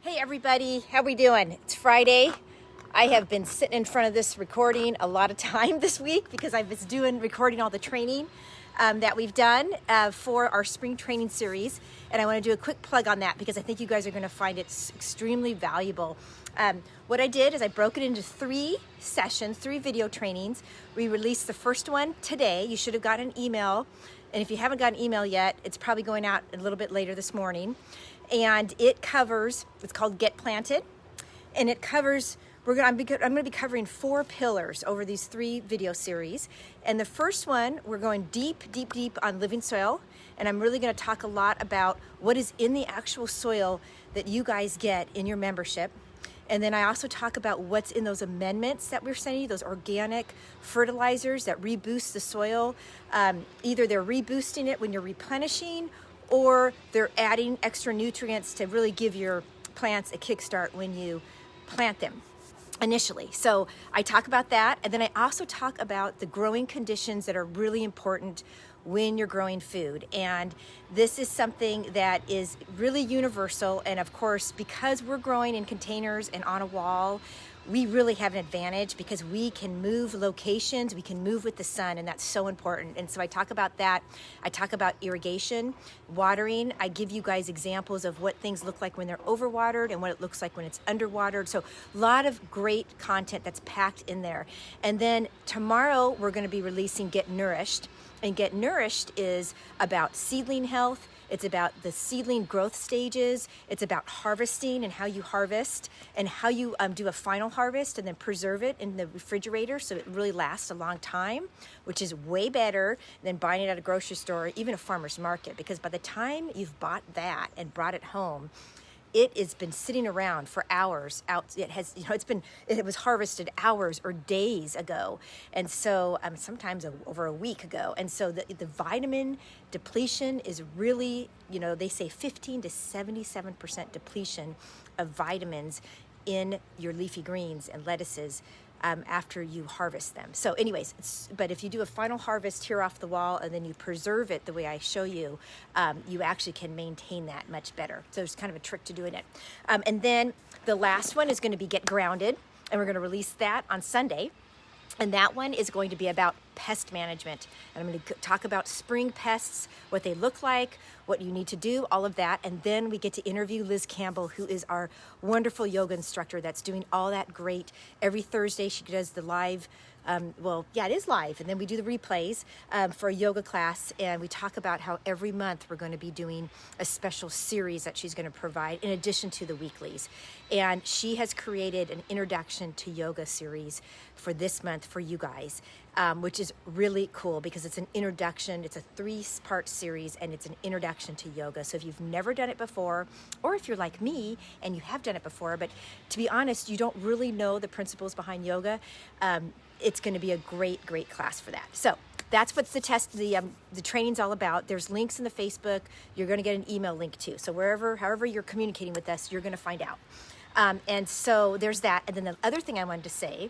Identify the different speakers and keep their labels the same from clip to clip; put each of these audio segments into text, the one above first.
Speaker 1: Hey everybody, how we doing? It's Friday. I have been sitting in front of this recording a lot of time this week because I was recording all the training that we've done for our spring training series. And I want to do a quick plug on that because I think you guys are going to find it extremely valuable. What I did is I broke it into 3 sessions, 3 video trainings. We released the first one today. You should have gotten an email. And if you haven't got an email yet, it's probably going out a little bit later this morning. And it covers, it's called Get Planted. And it covers, I'm going to be covering 4 pillars over these 3 video series. And the first one, we're going deep on living soil. And I'm really going to talk a lot about what is in the actual soil that you guys get in your membership. And then I also talk about what's in those amendments that we're sending you, those organic fertilizers that reboost the soil. Either they're reboosting it when you're replenishing, or they're adding extra nutrients to really give your plants a kickstart when you plant them initially. So I talk about that, and then I also talk about the growing conditions that are really important when you're growing food. And this is something that is really universal, and of course, because we're growing in containers and on a wall, we really have an advantage because we can move locations, we can move with the sun, and that's so important. And so I talk about that. I talk about irrigation, watering. I give you guys examples of what things look like when they're overwatered and what it looks like when it's underwatered. So a lot of great content that's packed in there. And then tomorrow we're going to be releasing Get Nourished. And Get Nourished is about seedling health. It's about the seedling growth stages. It's about harvesting and how you harvest and how you do a final harvest and then preserve it in the refrigerator so it really lasts a long time, which is way better than buying it at a grocery store, even a farmer's market, because by the time you've bought that and brought it home, it has been sitting around for hours. It was harvested hours or days ago, and so sometimes over a week ago. And so the vitamin depletion is really, they say 15 to 77% depletion of vitamins in your leafy greens and lettuces after you harvest them. So anyways, but if you do a final harvest here off the wall and then you preserve it the way I show you, you actually can maintain that much better. So there's kind of a trick to doing it. And then the last one is going to be Get Grounded, and we're going to release that on Sunday. And that one is going to be about pest management. And I'm going to talk about spring pests, what they look like, what you need to do, all of that. And then we get to interview Liz Campbell, who is our wonderful yoga instructor that's doing all that great. Every Thursday she does the live, it is live. And then we do the replays for a yoga class. And we talk about how every month we're going to be doing a special series that she's going to provide in addition to the weeklies. And she has created an introduction to yoga series for this month for you guys, which is really cool because it's an introduction. It's a 3-part series, and it's an introduction to yoga. So if you've never done it before, or if you're like me and you have done it before, but to be honest, you don't really know the principles behind yoga, it's going to be a great class for that. So that's what the training's all about. There's links in the Facebook. You're going to get an email link too. So however you're communicating with us, you're going to find out. And so there's that. And then the other thing I wanted to say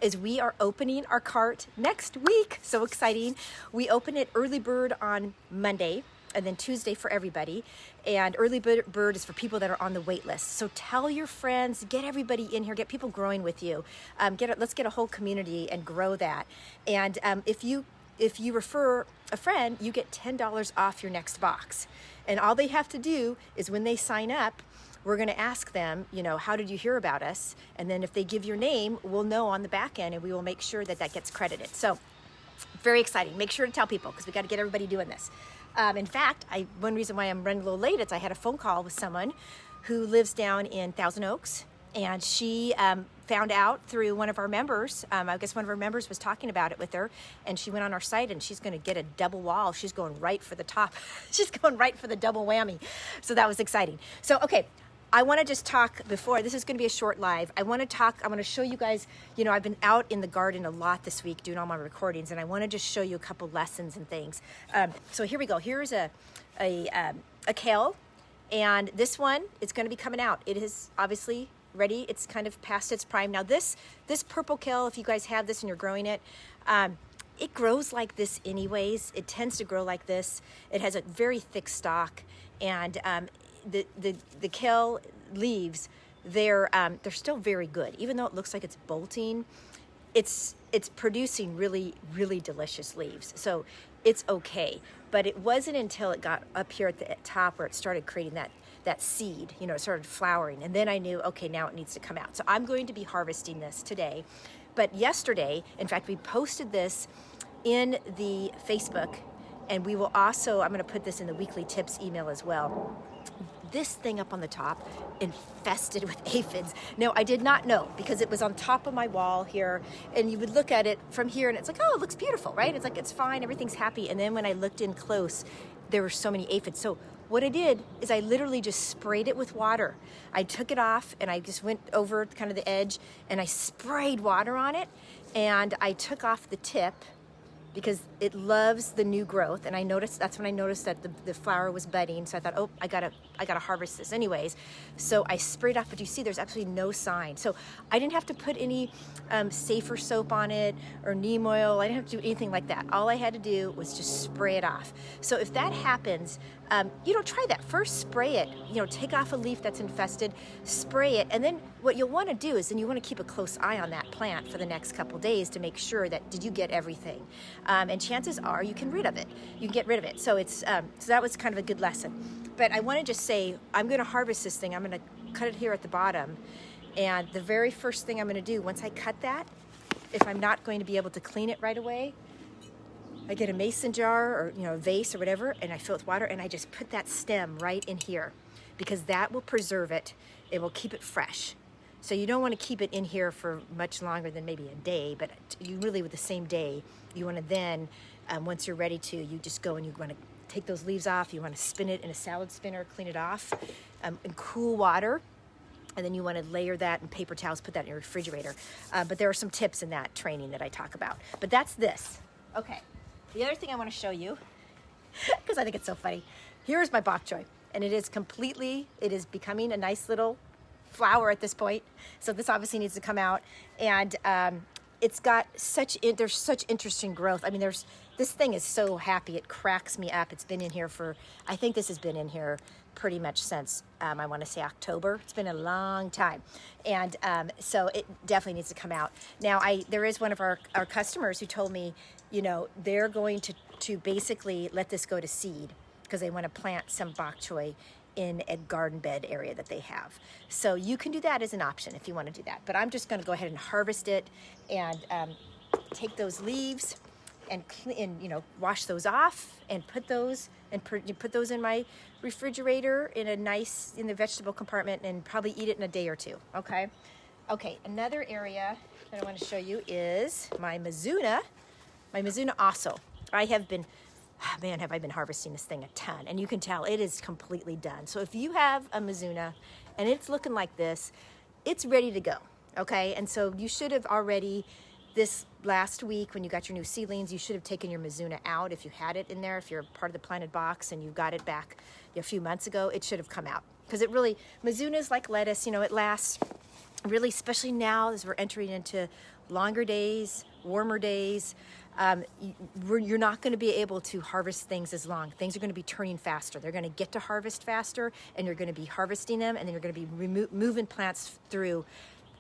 Speaker 1: is we are opening our cart next week. So exciting. We open it early bird on Monday, and then Tuesday for everybody. And early bird is for people that are on the wait list. So tell your friends, get everybody in here, get people growing with you. Let's get a whole community and grow that. And if you refer a friend, you get $10 off your next box. And all they have to do is when they sign up, we're going to ask them, how did you hear about us? And then if they give your name, we'll know on the back end, and we will make sure that gets credited. So very exciting. Make sure to tell people because we got to get everybody doing this. In fact, one reason why I'm running a little late is I had a phone call with someone who lives down in Thousand Oaks, and she found out through one of our members. I guess one of our members was talking about it with her, and she went on our site, and she's going to get a double wall. She's going right for the top. She's going right for the double whammy. So that was exciting. So, okay. I want to just talk before, this is going to be a short live. I want to show you guys, I've been out in the garden a lot this week doing all my recordings, and I want to just show you a couple lessons and things. So here we go. Here's a kale, and this one is going to be coming out. It is obviously ready. It's kind of past its prime. Now this purple kale, if you guys have this and you're growing it, it grows like this anyways. It tends to grow like this. It has a very thick stalk, and the kale leaves, they're still very good. Even though it looks like it's bolting, it's producing really, really delicious leaves. So it's okay. But it wasn't until it got up here at the top where it started creating that seed, it started flowering. And then I knew, okay, now it needs to come out. So I'm going to be harvesting this today. But yesterday, in fact, we posted this in the Facebook, and we will also, I'm going to put this in the weekly tips email as well. This thing up on the top infested with aphids. No, I did not know, because it was on top of my wall here, and you would look at it from here and it's like, oh, it looks beautiful, right? It's like, it's fine, everything's happy. And then when I looked in close, there were so many aphids. So what I did is I literally just sprayed it with water. I took it off and I just went over kind of the edge and I sprayed water on it, and I took off the tip because it loves the new growth. And that's when I noticed that the flower was budding. So I thought, oh, I gotta harvest this anyways. So I sprayed off, but you see there's absolutely no sign. So I didn't have to put any safer soap on it or neem oil. I didn't have to do anything like that. All I had to do was just spray it off. So if that happens, try that. First spray it, take off a leaf that's infested, spray it. And then what you'll wanna do is then you wanna keep a close eye on that plant for the next couple days to make sure that, did you get everything? And chances are you can get rid of it. So so that was kind of a good lesson. But I want to just say, I'm going to harvest this thing. I'm going to cut it here at the bottom. And the very first thing I'm going to do, once I cut that, if I'm not going to be able to clean it right away, I get a mason jar or a vase or whatever, and I fill it with water, and I just put that stem right in here, because that will preserve it. It will keep it fresh. So you don't want to keep it in here for much longer than maybe a day, but you really, with the same day, you want to then, once you're ready to, you just go and you want to take those leaves off. You want to spin it in a salad spinner, clean it off in cool water. And then you want to layer that in paper towels, put that in your refrigerator. But there are some tips in that training that I talk about. But that's this. Okay. The other thing I want to show you, because I think it's so funny, here's my bok choy. And it is becoming a nice little flower at this point. So this obviously needs to come out. And it's got there's such interesting growth. I mean, this thing is so happy. It cracks me up. It's been in here I think this has been in here pretty much since, I want to say October. It's been a long time. And so it definitely needs to come out. Now, there is one of our customers who told me, they're going to basically let this go to seed, because they want to plant some bok choy in a garden bed area that they have. So you can do that as an option if you want to do that. But I'm just going to go ahead and harvest it and take those leaves and wash those off and put those in my refrigerator in the vegetable compartment, and probably eat it in a day or two. Okay. Another area that I want to show you is my Mizuna. My Mizuna also. Have I been harvesting this thing a ton, and you can tell it is completely done. So if you have a Mizuna and it's looking like this, it's ready to go, okay? And so you should have already, this last week when you got your new seedlings, you should have taken your Mizuna out if you had it in there. If you're part of the planted box and you got it back a few months ago, it should have come out, because Mizuna is like lettuce, it lasts really, especially now as we're entering into longer days, warmer days. You're not going to be able to harvest things as long. Things are going to be turning faster. They're going to get to harvest faster, and you're going to be harvesting them, and then you're going to be moving plants through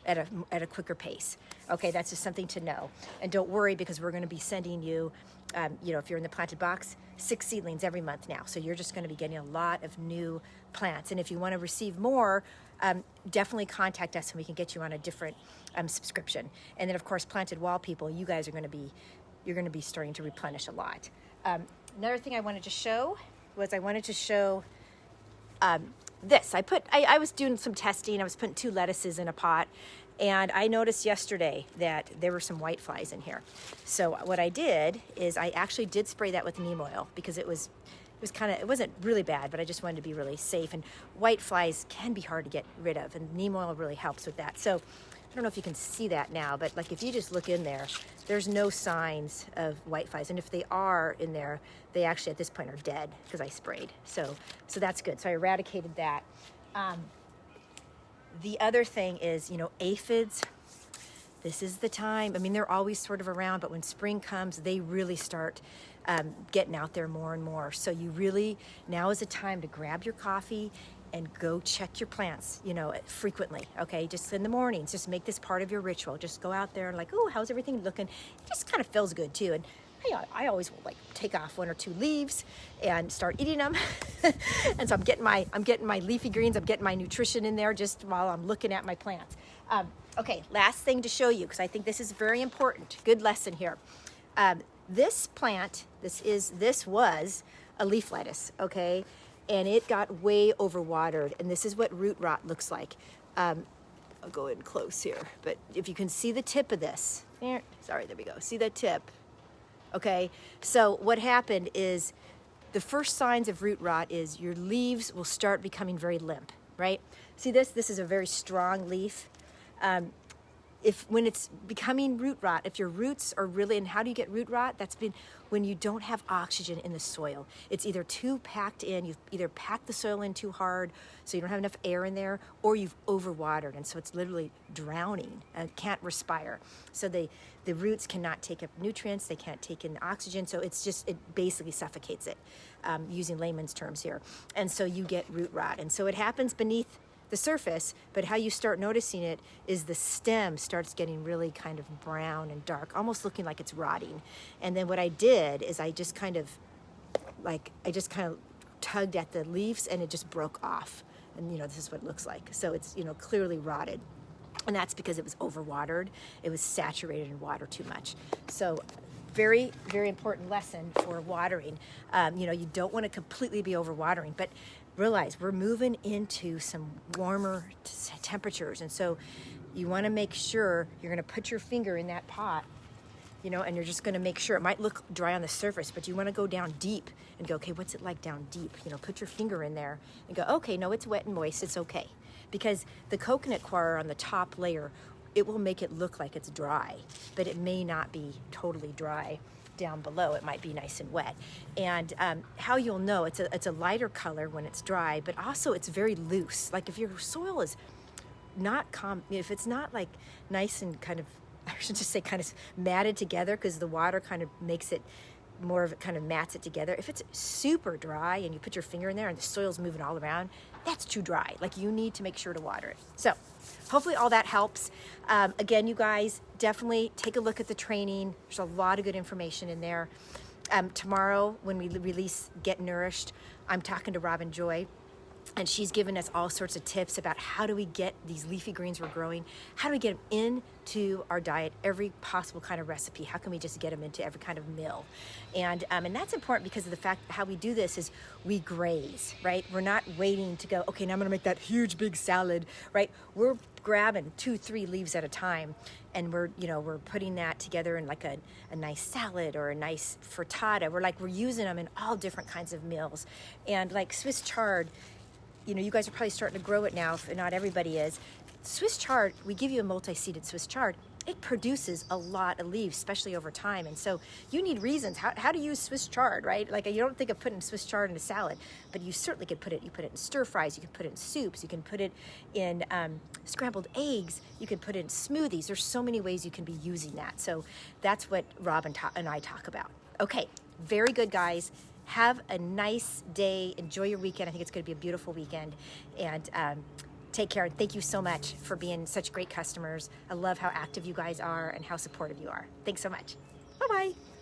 Speaker 1: at a quicker pace. Okay, that's just something to know. And don't worry, because we're going to be sending you, if you're in the planted box, 6 seedlings every month now. So you're just going to be getting a lot of new plants. And if you want to receive more, definitely contact us and we can get you on a different subscription. And then, of course, planted wall people, you guys are going to be starting to replenish a lot. Another thing I wanted to show was this. I was doing some testing. I was putting 2 lettuces in a pot, and I noticed yesterday that there were some white flies in here. So what I did is I actually did spray that with neem oil, because it wasn't really bad, but I just wanted to be really safe. And white flies can be hard to get rid of, and neem oil really helps with that. So I don't know if you can see that now, but like if you just look in there, there's no signs of white flies. And if they are in there, they actually at this point are dead, because I sprayed. So that's good. So I eradicated that. The other thing is, aphids. This is the time. I mean, they're always sort of around, but when spring comes, they really start getting out there more and more. So now is the time to grab your coffee and go check your plants, you know, frequently, okay? Just in the mornings, just make this part of your ritual. Just go out there and like, oh, how's everything looking? It just kind of feels good too. And I always will like take off 1 or 2 leaves and start eating them. And so I'm getting my leafy greens, I'm getting my nutrition in there just while I'm looking at my plants. Okay, last thing to show you, because I think this is very important. Good lesson here. This plant, this was a leaf lettuce, okay? And it got way overwatered, and this is what root rot looks like. I'll go in close here, but if you can see the tip of this, there we go, see that tip? Okay, so what happened is the first signs of root rot is your leaves will start becoming very limp, right? See this? This is a very strong leaf. When it's becoming root rot, if your roots are really, and how do you get root rot? That's been when you don't have oxygen in the soil. It's either too packed in, you've either packed the soil in too hard, so you don't have enough air in there, or you've overwatered, and so it's literally drowning and can't respire. So the roots cannot take up nutrients, they can't take in oxygen, so it basically suffocates it, using layman's terms here. And so you get root rot. And so it happens beneath the surface, but how you start noticing it is the stem starts getting really kind of brown and dark, almost looking like it's rotting. And then what I did is I just kind of tugged at the leaves and it just broke off. And you know, this is what it looks like. So it's, you know, clearly rotted. And that's because it was overwatered. It was saturated in water too much. So very, very important lesson for watering. You know, you don't want to completely be overwatering, but realize we're moving into some warmer temperatures. And so you want to make sure you're going to put your finger in that pot, you know, and you're just going to make sure it might look dry on the surface, but you want to go down deep and go, okay, what's it like down deep? You know, put your finger in there and go, okay, no, it's wet and moist. It's okay. Because the coconut coir on the top layer, it will make it look like it's dry, but it may not be totally dry down below. It might be nice and wet. And how you'll know, it's a lighter color when it's dry, but also it's very loose. Like if your soil is not if it's not like nice and kind of, I should just say kind of matted together, because the water kind of makes it more of it, kind of mats it together. If it's super dry and you put your finger in there and the soil's moving all around, that's too dry. Like you need to make sure to water it. So hopefully all that helps. Again, you guys, definitely take a look at the training. There's a lot of good information in there. Tomorrow when we release Get Nourished, I'm talking to Robin Joy, and she's given us all sorts of tips about how do we get these leafy greens we're growing, how do we get them into our diet, every possible kind of recipe. How can we just get them into every kind of meal? And that's important because of the fact that how we do this is we graze, right? We're not waiting to go, okay, now I'm gonna make that huge big salad, right? We're grabbing 2-3 leaves at a time, and we're putting that together in like a nice salad or a nice frittata. We're using them in all different kinds of meals. And like Swiss chard, you know, you guys are probably starting to grow it now, if not everybody is. Swiss chard, we give you a multi-seeded Swiss chard. It produces a lot of leaves, especially over time. And so you need reasons how to use Swiss chard, right? Like you don't think of putting Swiss chard in a salad, but you certainly could put it in stir fries, you can put it in soups, you can put it in scrambled eggs, you can put it in smoothies. There's so many ways you can be using that. So that's what Rob and I talk about. Okay, very good, guys. Have a nice day. Enjoy your weekend. I think it's going to be a beautiful weekend. And take care. Thank you so much for being such great customers. I love how active you guys are and how supportive you are. Thanks so much. Bye-bye.